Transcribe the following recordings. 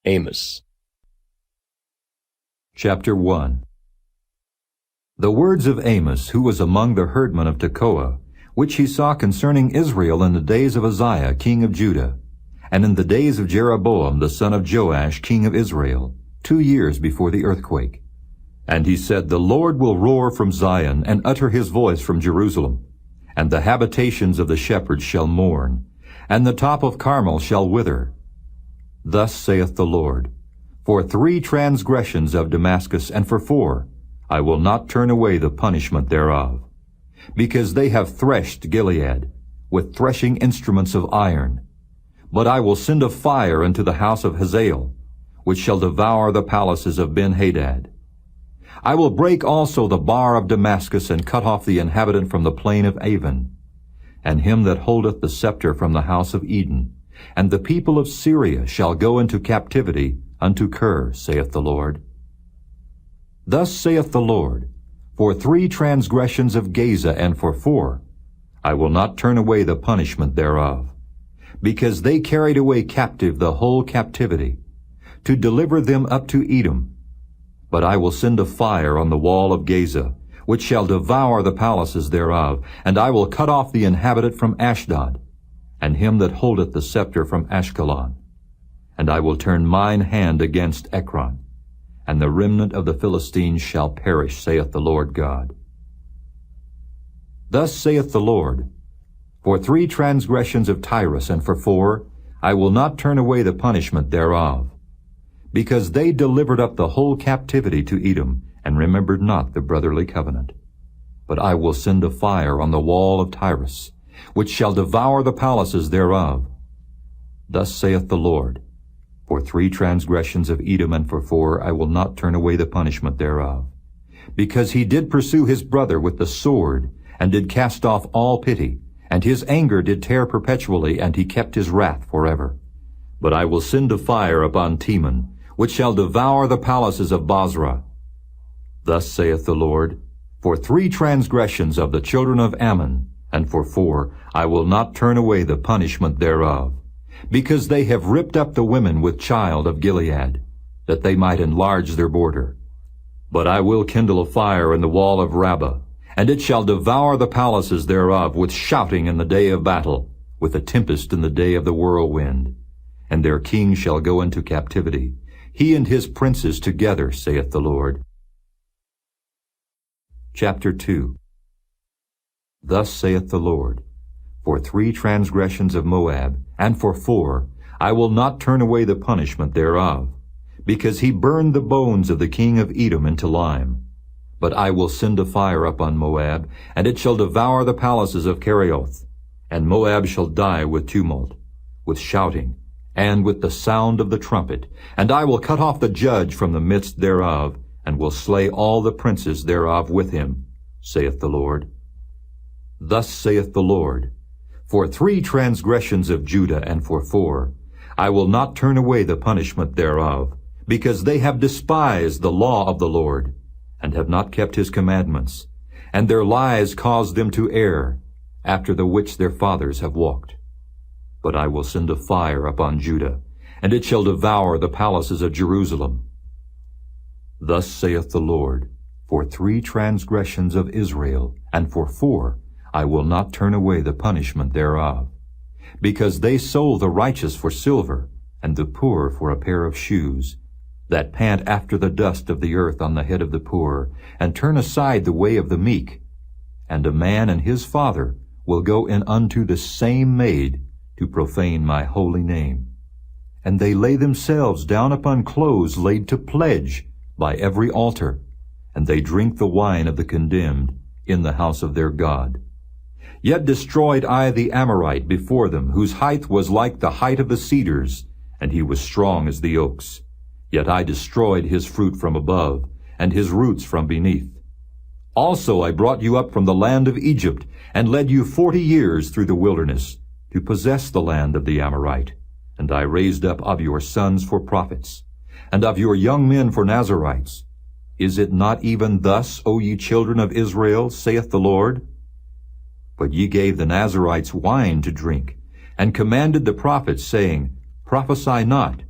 Amos. Chapter 1. The words of Amos, who was among the herdmen of Tekoa, which he saw concerning Israel in the days of Uzziah king of Judah, and in the days of Jeroboam the son of Joash king of Israel, 2 years before the earthquake. And he said, The Lord will roar from Zion, and utter his voice from Jerusalem. And the habitations of the shepherds shall mourn, and the top of Carmel shall wither. Thus saith the Lord, For 3 transgressions of Damascus, and for 4, I will not turn away the punishment thereof. Because they have threshed Gilead with threshing instruments of iron. But I will send a fire unto the house of Hazael, which shall devour the palaces of Ben-Hadad. I will break also the bar of Damascus, and cut off the inhabitant from the plain of Avon, and him that holdeth the scepter from the house of Eden. And the people of Syria shall go into captivity unto Kir, saith the Lord. Thus saith the Lord, For 3 transgressions of Gaza, and for 4, I will not turn away the punishment thereof. Because they carried away captive the whole captivity, to deliver them up to Edom. But I will send a fire on the wall of Gaza, which shall devour the palaces thereof, and I will cut off the inhabitant from Ashdod, and him that holdeth the scepter from Ashkelon. And I will turn mine hand against Ekron, and the remnant of the Philistines shall perish, saith the Lord God. Thus saith the Lord, For 3 transgressions of Tyrus, and for 4, I will not turn away the punishment thereof. Because they delivered up the whole captivity to Edom, and remembered not the brotherly covenant. But I will send a fire on the wall of Tyrus, which shall devour the palaces thereof. Thus saith the Lord, For 3 transgressions of Edom, and for 4, I will not turn away the punishment thereof. Because he did pursue his brother with the sword, and did cast off all pity, and his anger did tear perpetually, and he kept his wrath forever. But I will send a fire upon Teman, which shall devour the palaces of Bozrah. Thus saith the Lord, For 3 transgressions of the children of Ammon, and for 4, I will not turn away the punishment thereof. Because they have ripped up the women with child of Gilead, that they might enlarge their border. But I will kindle a fire in the wall of Rabbah, and it shall devour the palaces thereof with shouting in the day of battle, with a tempest in the day of the whirlwind. And their king shall go into captivity, he and his princes together, saith the Lord. Chapter 2. Thus saith the Lord, For 3 transgressions of Moab, and for 4, I will not turn away the punishment thereof, because he burned the bones of the king of Edom into lime. But I will send a fire upon Moab, and it shall devour the palaces of Kerioth, and Moab shall die with tumult, with shouting, and with the sound of the trumpet. And I will cut off the judge from the midst thereof, and will slay all the princes thereof with him, saith the Lord. Thus saith the Lord, For 3 transgressions of Judah, and for 4, I will not turn away the punishment thereof, because they have despised the law of the Lord, and have not kept his commandments, and their lies caused them to err, after the which their fathers have walked. But I will send a fire upon Judah, and it shall devour the palaces of Jerusalem. Thus saith the Lord, For 3 transgressions of Israel, and for 4, I will not turn away the punishment thereof. Because they sold the righteous for silver, and the poor for a pair of shoes, that pant after the dust of the earth on the head of the poor, and turn aside the way of the meek. And a man and his father will go in unto the same maid, to profane my holy name. And they lay themselves down upon clothes laid to pledge by every altar, and they drink the wine of the condemned in the house of their God. Yet destroyed I the Amorite before them, whose height was like the height of the cedars, and he was strong as the oaks. Yet I destroyed his fruit from above, and his roots from beneath. Also I brought you up from the land of Egypt, and led you 40 years through the wilderness, to possess the land of the Amorite. And I raised up of your sons for prophets, and of your young men for Nazarites. Is it not even thus, O ye children of Israel, saith the Lord? But ye gave the Nazarites wine to drink, and commanded the prophets, saying, Prophesy not.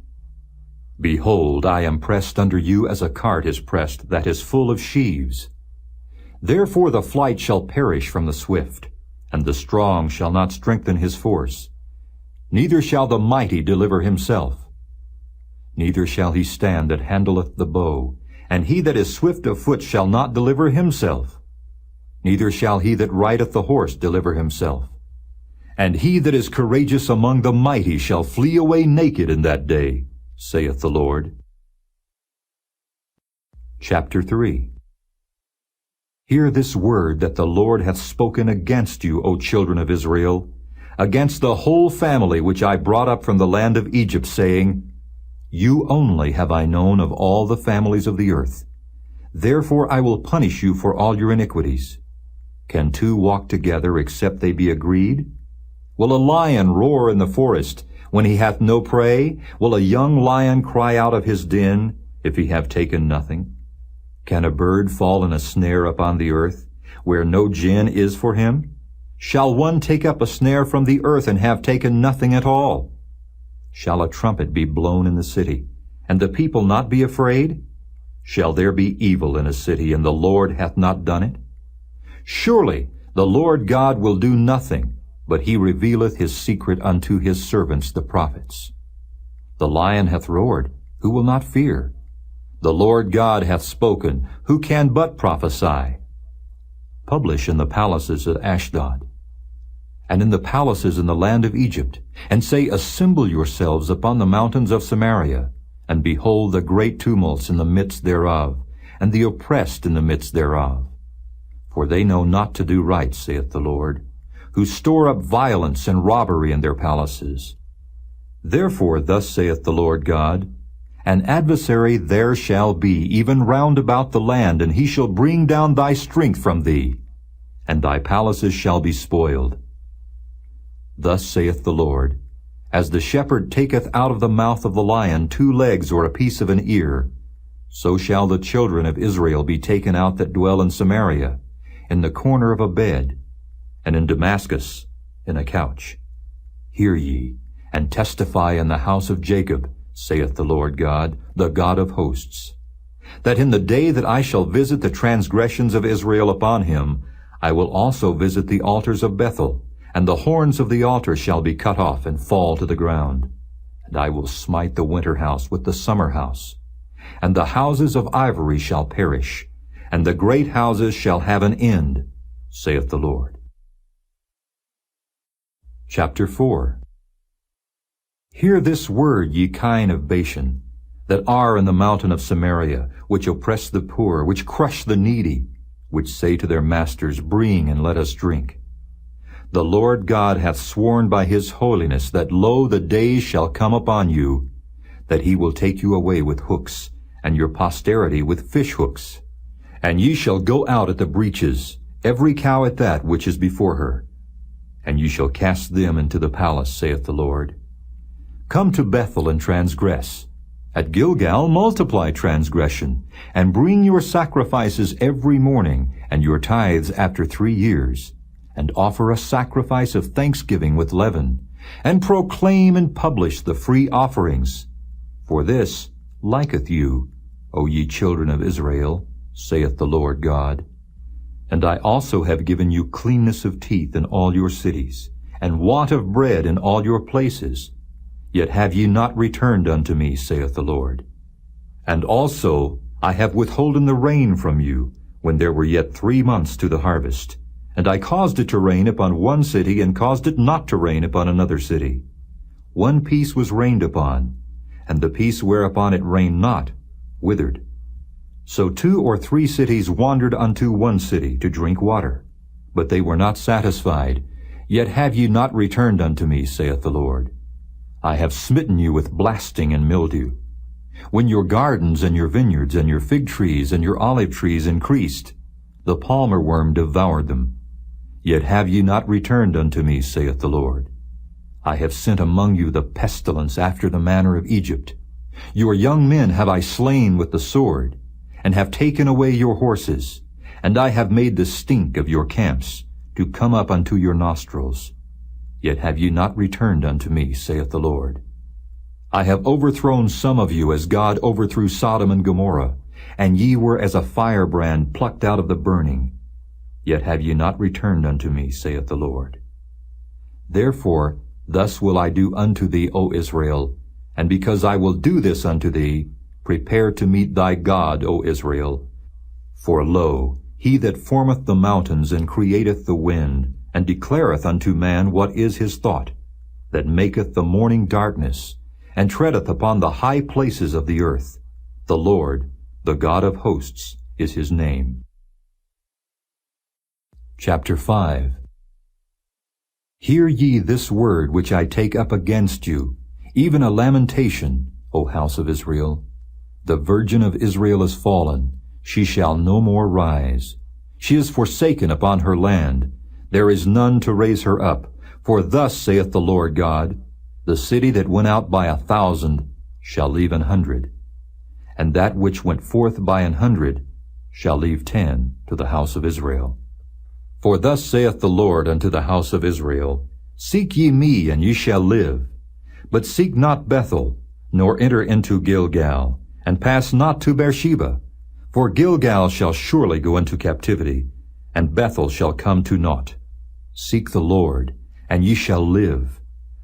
Behold, I am pressed under you as a cart is pressed that is full of sheaves. Therefore the flight shall perish from the swift, and the strong shall not strengthen his force. Neither shall the mighty deliver himself. Neither shall he stand that handleth the bow, and he that is swift of foot shall not deliver himself. Neither shall he that rideth the horse deliver himself. And he that is courageous among the mighty shall flee away naked in that day, saith the Lord. Chapter 3. Hear this word that the Lord hath spoken against you, O children of Israel, against the whole family which I brought up from the land of Egypt, saying, You only have I known of all the families of the earth. Therefore I will punish you for all your iniquities. Can two walk together except they be agreed? Will a lion roar in the forest when he hath no prey? Will a young lion cry out of his den if he have taken nothing? Can a bird fall in a snare upon the earth, where no gin is for him? Shall one take up a snare from the earth and have taken nothing at all? Shall a trumpet be blown in the city, and the people not be afraid? Shall there be evil in a city, and the Lord hath not done it? Surely the Lord God will do nothing, but he revealeth his secret unto his servants the prophets. The lion hath roared, who will not fear? The Lord God hath spoken, who can but prophesy? Publish in the palaces of Ashdod, and in the palaces in the land of Egypt, and say, Assemble yourselves upon the mountains of Samaria, and behold the great tumults in the midst thereof, and the oppressed in the midst thereof. For they know not to do right, saith the Lord, who store up violence and robbery in their palaces. Therefore thus saith the Lord God, An adversary there shall be, even round about the land, and he shall bring down thy strength from thee, and thy palaces shall be spoiled. Thus saith the Lord, As the shepherd taketh out of the mouth of the lion 2 legs or a piece of an ear, so shall the children of Israel be taken out that dwell in Samaria, in the corner of a bed, and in Damascus in a couch. Hear ye, and testify in the house of Jacob, saith the Lord God, the God of hosts, that in the day that I shall visit the transgressions of Israel upon him, I will also visit the altars of Bethel, and the horns of the altar shall be cut off and fall to the ground. And I will smite the winter house with the summer house, and the houses of ivory shall perish, and the great houses shall have an end, saith the Lord. Chapter 4. Hear this word, ye kine of Bashan, that are in the mountain of Samaria, which oppress the poor, which crush the needy, which say to their masters, Bring and let us drink. The Lord God hath sworn by his holiness that, lo, the days shall come upon you, that he will take you away with hooks, and your posterity with fish hooks. And ye shall go out at the breaches, every cow at that which is before her. And ye shall cast them into the palace, saith the Lord. Come to Bethel and transgress. At Gilgal multiply transgression, and bring your sacrifices every morning, and your tithes after 3 years, and offer a sacrifice of thanksgiving with leaven, and proclaim and publish the free offerings. For this liketh you, O ye children of Israel, saith the Lord God. And I also have given you cleanness of teeth in all your cities, and want of bread in all your places. Yet have ye not returned unto me, saith the Lord. And also I have withholden the rain from you, when there were yet 3 months to the harvest. And I caused it to rain upon one city, and caused it not to rain upon another city. One piece was rained upon, and the piece whereupon it rained not withered. So 2 or 3 cities wandered unto one city to drink water, but they were not satisfied. Yet have ye not returned unto me, saith the Lord. I have smitten you with blasting and mildew. When your gardens and your vineyards and your fig trees and your olive trees increased, the palmer worm devoured them. Yet have ye not returned unto me, saith the Lord. I have sent among you the pestilence after the manner of Egypt. Your young men have I slain with the sword, and have taken away your horses, and I have made the stink of your camps to come up unto your nostrils. Yet have ye not returned unto me, saith the Lord. I have overthrown some of you as God overthrew Sodom and Gomorrah, and ye were as a firebrand plucked out of the burning. Yet have ye not returned unto me, saith the Lord. Therefore thus will I do unto thee, O Israel, and because I will do this unto thee, prepare to meet thy God, O Israel. For lo, he that formeth the mountains and createth the wind, and declareth unto man what is his thought, that maketh the morning darkness, and treadeth upon the high places of the earth. The Lord, the God of hosts, is his name. Chapter 5. Hear ye this word which I take up against you, even a lamentation, O house of Israel. The virgin of Israel is fallen, she shall no more rise. She is forsaken upon her land, there is none to raise her up. For thus saith the Lord God, the city that went out by 1,000 shall leave 100, and that which went forth by 100 shall leave 10 to the house of Israel. For thus saith the Lord unto the house of Israel, Seek ye me, and ye shall live. But seek not Bethel, nor enter into Gilgal, and pass not to Beersheba. For Gilgal shall surely go into captivity, and Bethel shall come to naught. Seek the Lord, and ye shall live,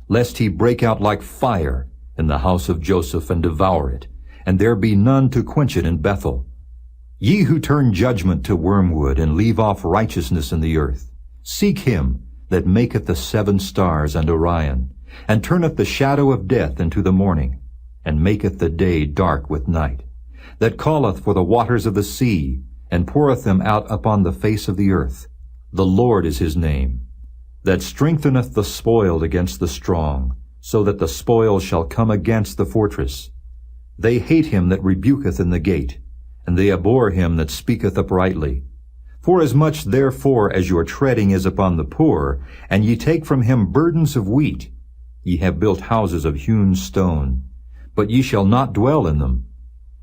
lest he break out like fire in the house of Joseph and devour it, and there be none to quench it in Bethel. Ye who turn judgment to wormwood and leave off righteousness in the earth, seek him that maketh the 7 stars and Orion, and turneth the shadow of death into the morning, and maketh the day dark with night, that calleth for the waters of the sea, and poureth them out upon the face of the earth. The Lord is his name, that strengtheneth the spoiled against the strong, so that the spoil shall come against the fortress. They hate him that rebuketh in the gate, and they abhor him that speaketh uprightly. Forasmuch therefore as your treading is upon the poor, and ye take from him burdens of wheat, ye have built houses of hewn stone, but ye shall not dwell in them.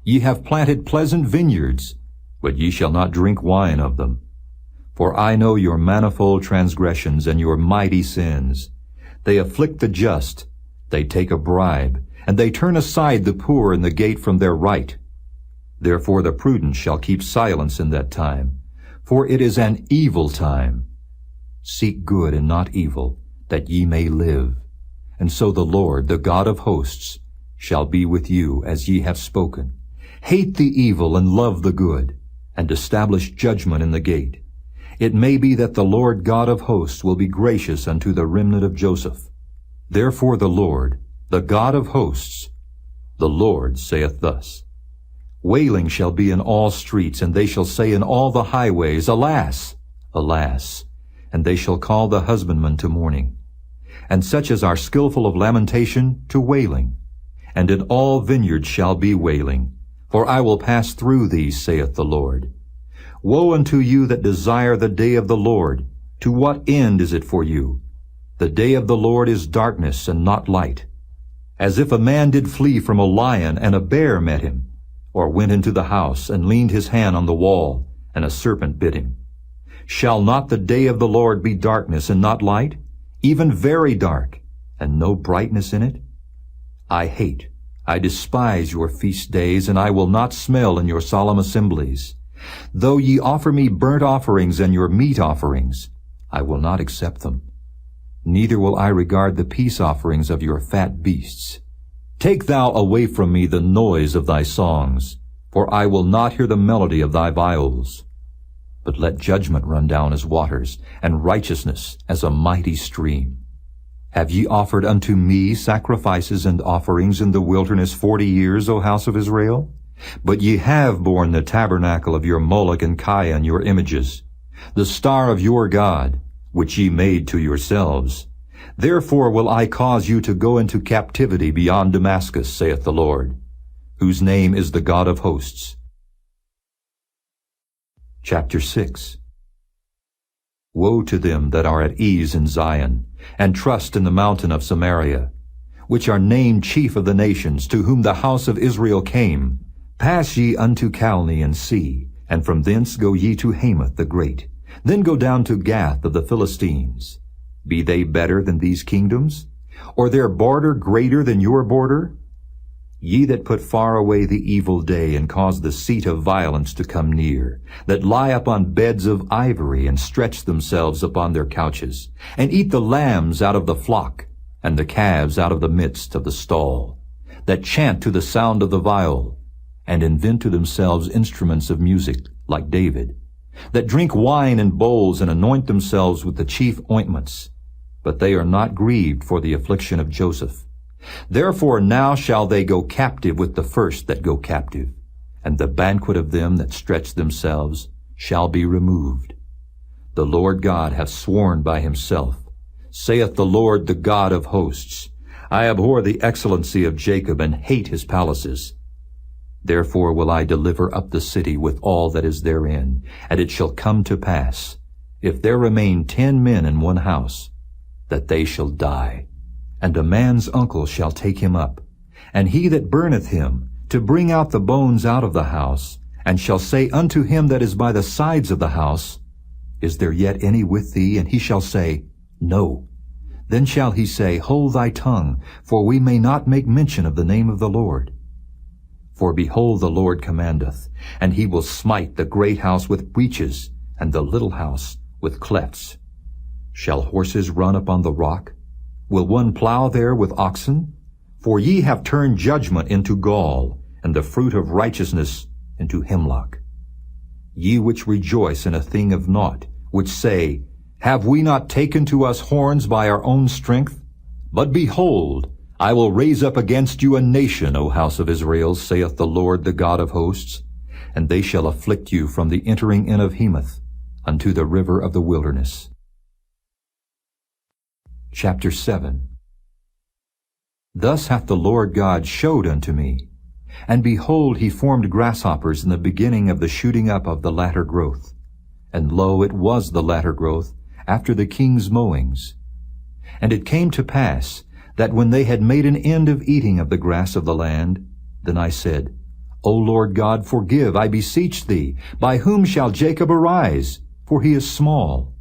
Ye have planted pleasant vineyards, but ye shall not drink wine of them. For I know your manifold transgressions and your mighty sins. They afflict the just, they take a bribe, and they turn aside the poor in the gate from their right. Therefore the prudent shall keep silence in that time, for it is an evil time. Seek good and not evil, that ye may live. And so the Lord, the God of hosts, shall be with you as ye have spoken. Hate the evil and love the good, and establish judgment in the gate. It may be that the Lord God of hosts will be gracious unto the remnant of Joseph. Therefore the Lord, the God of hosts, the Lord saith thus, Wailing shall be in all streets, and they shall say in all the highways, Alas, alas! And they shall call the husbandman to mourning, and such as are skillful of lamentation to wailing. And in all vineyards shall be wailing, for I will pass through these, saith the Lord. Woe unto you that desire the day of the Lord! To what end is it for you? The day of the Lord is darkness and not light. As if a man did flee from a lion, and a bear met him, or went into the house, and leaned his hand on the wall, and a serpent bit him. Shall not the day of the Lord be darkness and not light, even very dark, and no brightness in it? I despise your feast days, and I will not smell in your solemn assemblies. Though ye offer me burnt offerings and your meat offerings, I will not accept them. Neither will I regard the peace offerings of your fat beasts. Take thou away from me the noise of thy songs, for I will not hear the melody of thy viols. But let judgment run down as waters, and righteousness as a mighty stream. Have ye offered unto me sacrifices and offerings in the wilderness 40 years, O house of Israel? But ye have borne the tabernacle of your Moloch and Chian, your images, the star of your God, which ye made to yourselves. Therefore will I cause you to go into captivity beyond Damascus, saith the Lord, whose name is the God of hosts. Chapter 6. Woe to them that are at ease in Zion, and trust in the mountain of Samaria, which are named chief of the nations, to whom the house of Israel came. Pass ye unto Calne and see, and from thence go ye to Hamath the great. Then go down to Gath of the Philistines. Be they better than these kingdoms? Or their border greater than your border? Ye that put far away the evil day, and cause the seat of violence to come near, that lie upon beds of ivory, and stretch themselves upon their couches, and eat the lambs out of the flock, and the calves out of the midst of the stall, that chant to the sound of the viol, and invent to themselves instruments of music, like David, that drink wine in bowls, and anoint themselves with the chief ointments, but they are not grieved for the affliction of Joseph. Therefore now shall they go captive with the first that go captive, and the banquet of them that stretch themselves shall be removed. The Lord God hath sworn by himself, saith the Lord, the God of hosts, I abhor the excellency of Jacob, and hate his palaces. Therefore will I deliver up the city with all that is therein, and it shall come to pass, if there remain 10 men in one house, that they shall die. And a man's uncle shall take him up, and he that burneth him, to bring out the bones out of the house, and shall say unto him that is by the sides of the house, Is there yet any with thee? And he shall say, No. Then shall he say, Hold thy tongue, for we may not make mention of the name of the Lord. For behold, the Lord commandeth, and he will smite the great house with breaches, and the little house with clefts. Shall horses run upon the rock? Will one plow there with oxen? For ye have turned judgment into gall, and the fruit of righteousness into hemlock. Ye which rejoice in a thing of naught, which say, Have we not taken to us horns by our own strength? But behold, I will raise up against you a nation, O house of Israel, saith the Lord, the God of hosts, and they shall afflict you from the entering in of Hemath unto the river of the wilderness. Chapter 7. Thus hath the Lord God showed unto me, and behold, he formed grasshoppers in the beginning of the shooting up of the latter growth. And lo, it was the latter growth, after the king's mowings. And it came to pass, that when they had made an end of eating of the grass of the land, then I said, O Lord God, forgive, I beseech thee, by whom shall Jacob arise? For he is small.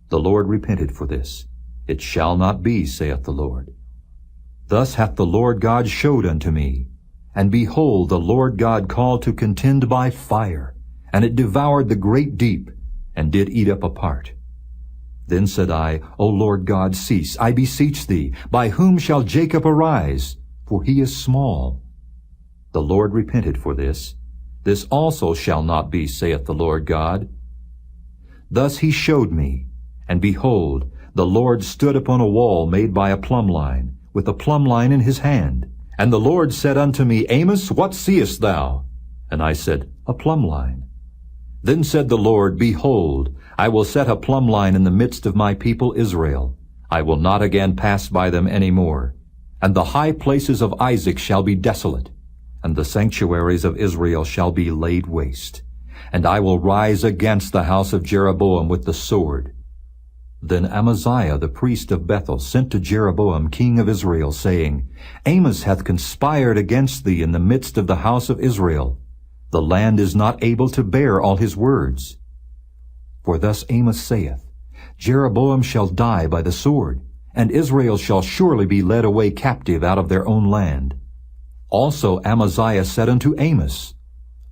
The Lord repented for this. It shall not be, saith the Lord. Thus hath the Lord God showed unto me. And behold, the Lord God called to contend by fire, and it devoured the great deep, and did eat up a part. Then said I, O Lord God, cease, I beseech thee, by whom shall Jacob arise? For he is small. The Lord repented for this. This also shall not be, saith the Lord God. Thus he showed me, and behold, the Lord stood upon a wall made by a plumb line, with a plumb line in his hand. And the Lord said unto me, Amos, what seest thou? And I said, A plumb line. Then said the Lord, Behold, I will set a plumb line in the midst of my people Israel. I will not again pass by them any more. And the high places of Isaac shall be desolate, and the sanctuaries of Israel shall be laid waste. And I will rise against the house of Jeroboam with the sword. Then Amaziah the priest of Bethel sent to Jeroboam king of Israel, saying, Amos hath conspired against thee in the midst of the house of Israel. The land is not able to bear all his words. For thus Amos saith, Jeroboam shall die by the sword, and Israel shall surely be led away captive out of their own land. Also Amaziah said unto Amos,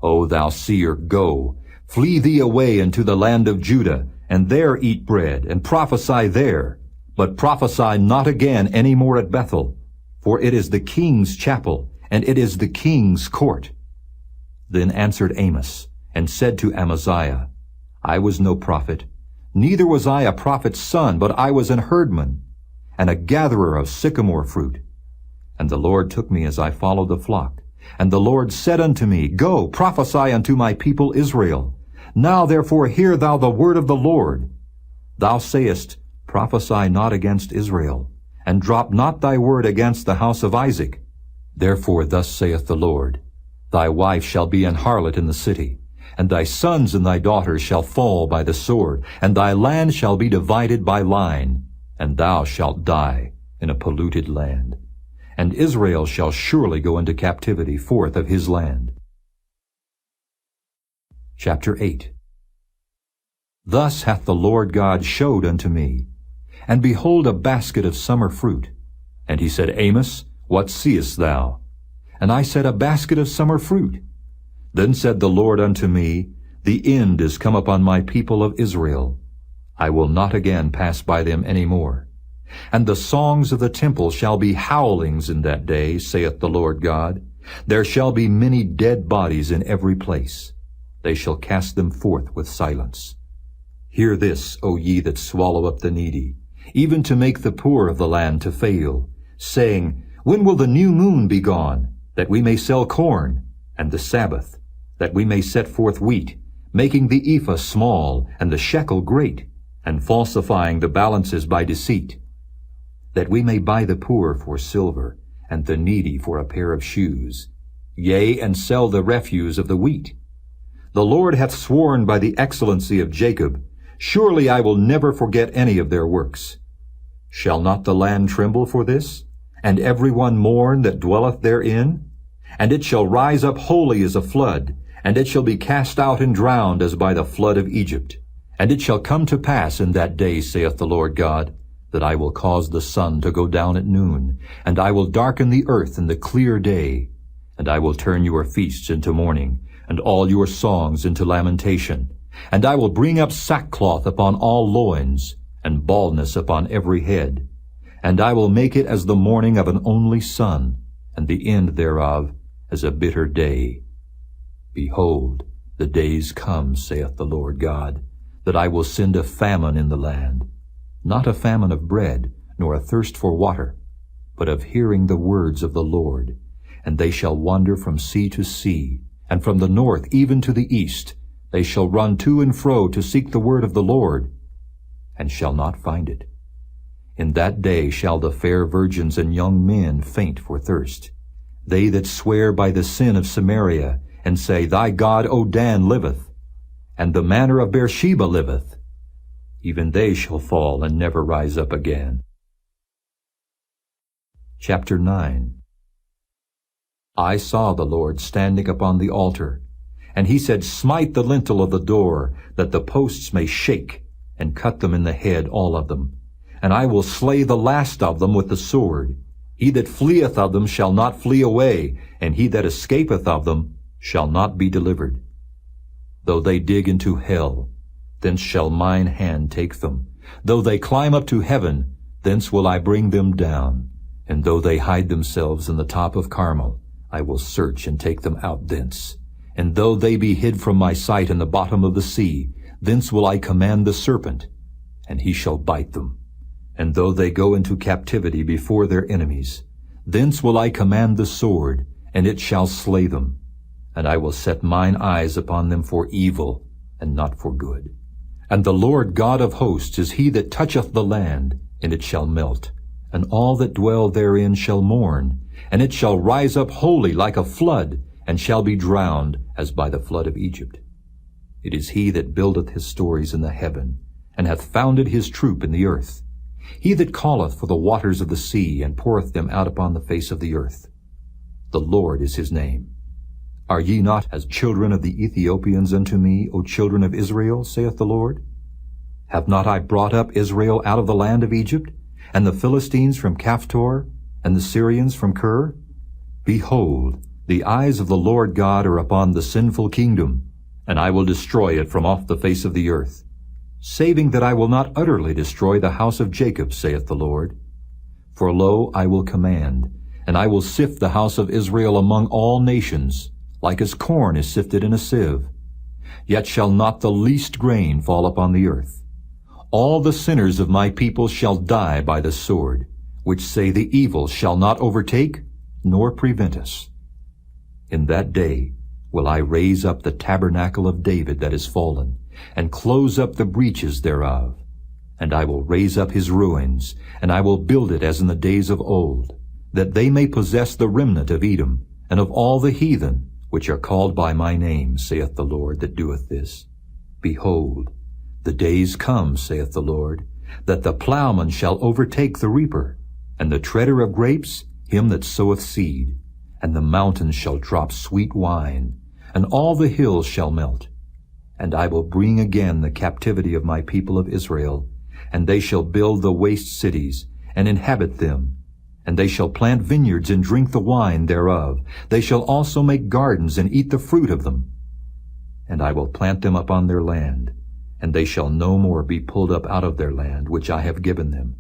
O thou seer, go, flee thee away into the land of Judah, and there eat bread, and prophesy there. But prophesy not again any more at Bethel, for it is the king's chapel, and it is the king's court. Then answered Amos, and said to Amaziah, I was no prophet, neither was I a prophet's son, but I was an herdman, and a gatherer of sycamore fruit. And the Lord took me as I followed the flock. And the Lord said unto me, Go, prophesy unto my people Israel. Now therefore hear thou the word of the Lord. Thou sayest, Prophesy not against Israel, and drop not thy word against the house of Isaac. Therefore thus saith the Lord, Thy wife shall be an harlot in the city, and thy sons and thy daughters shall fall by the sword, and thy land shall be divided by line, and thou shalt die in a polluted land. And Israel shall surely go into captivity forth of his land. Chapter 8. Thus hath the Lord God showed unto me, and behold a basket of summer fruit. And he said, Amos, what seest thou? and I set a basket of summer fruit. Then said the Lord unto me, The end is come upon my people of Israel. I will not again pass by them any more. And the songs of the temple shall be howlings in that day, saith the Lord God. There shall be many dead bodies in every place. They shall cast them forth with silence. Hear this, O ye that swallow up the needy, even to make the poor of the land to fail, saying, When will the new moon be gone, that we may sell corn, and the Sabbath, that we may set forth wheat, making the ephah small and the shekel great, and falsifying the balances by deceit, that we may buy the poor for silver, and the needy for a pair of shoes, yea, and sell the refuse of the wheat? The Lord hath sworn by the excellency of Jacob, Surely I will never forget any of their works. Shall not the land tremble for this, and every one mourn that dwelleth therein? And it shall rise up wholly as a flood, and it shall be cast out and drowned as by the flood of Egypt. And it shall come to pass in that day, saith the Lord God, that I will cause the sun to go down at noon, and I will darken the earth in the clear day, and I will turn your feasts into mourning, and all your songs into lamentation. And I will bring up sackcloth upon all loins, and baldness upon every head. And I will make it as the mourning of an only son, and the end thereof as a bitter day. Behold, the days come, saith the Lord God, that I will send a famine in the land, not a famine of bread, nor a thirst for water, but of hearing the words of the Lord. And they shall wander from sea to sea, and from the north even to the east. They shall run to and fro to seek the word of the Lord, and shall not find it. In that day shall the fair virgins and young men faint for thirst. They that swear by the sin of Samaria, and say, Thy God, O Dan, liveth, and the manor of Beersheba liveth, even they shall fall and never rise up again. Chapter 9. I saw the Lord standing upon the altar, and he said, Smite the lintel of the door, that the posts may shake, and cut them in the head, all of them. And I will slay the last of them with the sword. He that fleeth of them shall not flee away, and he that escapeth of them shall not be delivered. Though they dig into hell, thence shall mine hand take them. Though they climb up to heaven, thence will I bring them down. And though they hide themselves in the top of Carmel, I will search and take them out thence. And though they be hid from my sight in the bottom of the sea, thence will I command the serpent, and he shall bite them. And though they go into captivity before their enemies, thence will I command the sword, and it shall slay them. And I will set mine eyes upon them for evil, and not for good. And the Lord God of hosts is he that toucheth the land, and it shall melt, and all that dwell therein shall mourn, and it shall rise up wholly like a flood, and shall be drowned as by the flood of Egypt. It is he that buildeth his stories in the heaven, and hath founded his troop in the earth. He that calleth for the waters of the sea, and poureth them out upon the face of the earth. The Lord is his name. Are ye not as children of the Ethiopians unto me, O children of Israel, saith the Lord? Have not I brought up Israel out of the land of Egypt, and the Philistines from Caphtor, and the Syrians from Kir? Behold, the eyes of the Lord God are upon the sinful kingdom, and I will destroy it from off the face of the earth, saving that I will not utterly destroy the house of Jacob, saith the Lord. For lo, I will command, and I will sift the house of Israel among all nations, like as corn is sifted in a sieve. Yet shall not the least grain fall upon the earth. All the sinners of my people shall die by the sword, which say the evil shall not overtake, nor prevent us. In that day will I raise up the tabernacle of David that is fallen, and close up the breaches thereof. And I will raise up his ruins, and I will build it as in the days of old, that they may possess the remnant of Edom, and of all the heathen, which are called by my name, saith the Lord that doeth this. Behold, the days come, saith the Lord, that the plowman shall overtake the reaper, and the treader of grapes him that soweth seed. And the mountains shall drop sweet wine, and all the hills shall melt. And I will bring again the captivity of my people of Israel, and they shall build the waste cities, and inhabit them, And they shall plant vineyards and drink the wine thereof. They shall also make gardens and eat the fruit of them. And I will plant them upon their land, and they shall no more be pulled up out of their land which I have given them,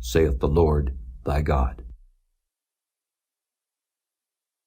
saith the Lord thy God.